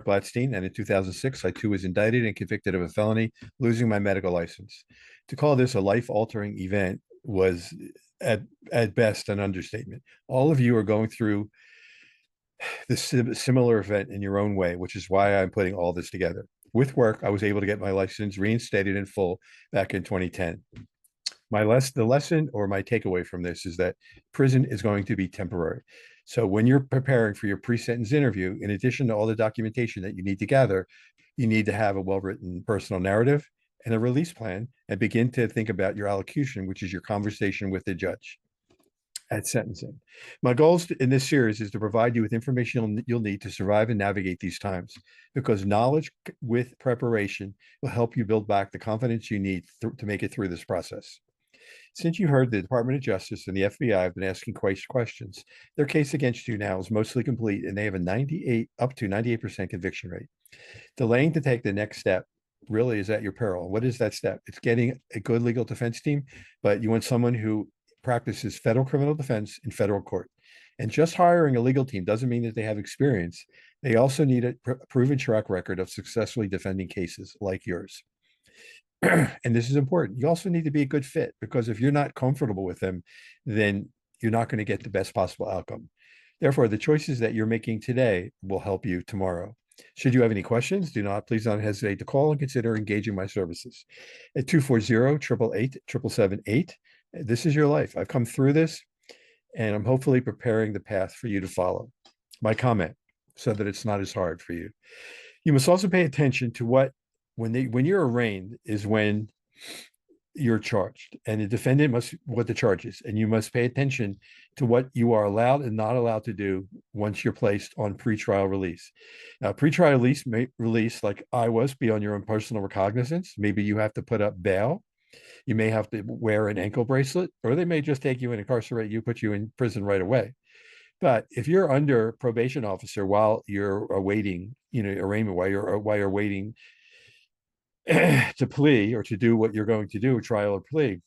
Blatstein, and in 2006, I too was indicted and convicted of a felony, losing my medical license. To call this a life-altering event was at best an understatement. All of you are going through this similar event in your own way, which is why I'm putting all this together. With work, I was able to get my license reinstated in full back in 2010. The lesson or my takeaway from this is that prison is going to be temporary. So when you're preparing for your pre-sentence interview, in addition to all the documentation that you need to gather, you need to have a well-written personal narrative and a release plan, and begin to think about your allocution, which is your conversation with the judge at sentencing. My goals in this series is to provide you with information you'll need to survive and navigate these times, because knowledge with preparation will help you build back the confidence you need to make it through this process. Since you heard the Department of Justice and the FBI have been asking questions, their case against you now is mostly complete, and they have a up to 98% conviction rate. Delaying to take the next step really is at your peril. What is that step? It's getting a good legal defense team, but you want someone who practices federal criminal defense in federal court. And just hiring a legal team doesn't mean that they have experience. They also need a proven track record of successfully defending cases like yours. And this is important. You also need to be a good fit, because if you're not comfortable with them, then you're not going to get the best possible outcome. Therefore, the choices that you're making today will help you tomorrow. Should you have any questions, please don't hesitate to call and consider engaging my services at 240-888-7778. This is your life. I've come through this, and I'm hopefully preparing the path for you to follow. My comment, so that it's not as hard for you. You must also pay attention to when you're arraigned is when you're charged, and the defendant what the charge is, and you must pay attention to what you are allowed and not allowed to do once you're placed on pretrial release. Now, pretrial release, like I was, be on your own personal recognizance. Maybe you have to put up bail. You may have to wear an ankle bracelet, or they may just take you and incarcerate you, put you in prison right away. But if you're under probation officer while you're awaiting, arraignment, while you're waiting to plea or to do what you're going to do, trial or plea,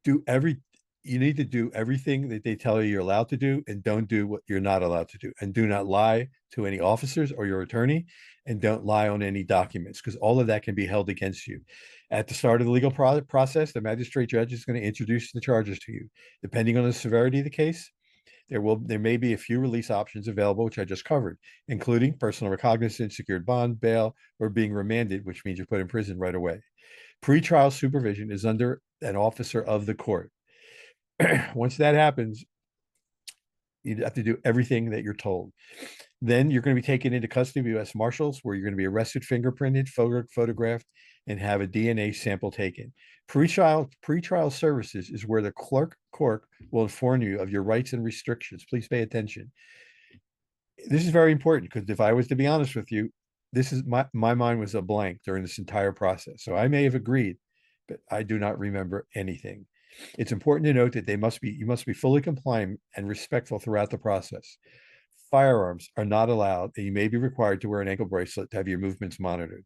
you need to do everything that they tell you you're allowed to do, and don't do what you're not allowed to do. And do not lie to any officers or your attorney, and don't lie on any documents, because all of that can be held against you. At the start of the legal process, the magistrate judge is going to introduce the charges to you. Depending on the severity of the case, there may be a few release options available, which I just covered, including personal recognizance, secured bond, bail, or being remanded, which means you're put in prison right away. Pretrial supervision is under an officer of the court. Once that happens, you have to do everything that you're told. Then you're going to be taken into custody of U.S. Marshals, where you're going to be arrested, fingerprinted, photographed, and have a DNA sample taken. Pretrial services is where the court will inform you of your rights and restrictions. Please pay attention. This is very important, because if I was to be honest with you, this is my mind was a blank during this entire process. So I may have agreed, but I do not remember anything. It's important to note that you must be fully compliant and respectful throughout the process. Firearms are not allowed, and you may be required to wear an ankle bracelet to have your movements monitored.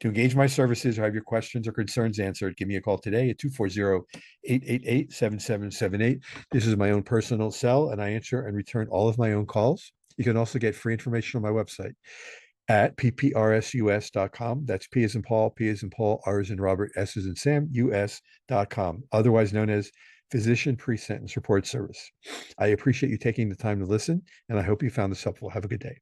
To engage my services or have your questions or concerns answered, give me a call today at 240-888-7778. This is my own personal cell, and I answer and return all of my own calls. You can also get free information on my website at pprsus.com. That's P as in Paul, P as in Paul, R as in Robert, S as in Sam, US.com, otherwise known as Physician Pre-Sentence Report Service. I appreciate you taking the time to listen, and I hope you found this helpful. Have a good day.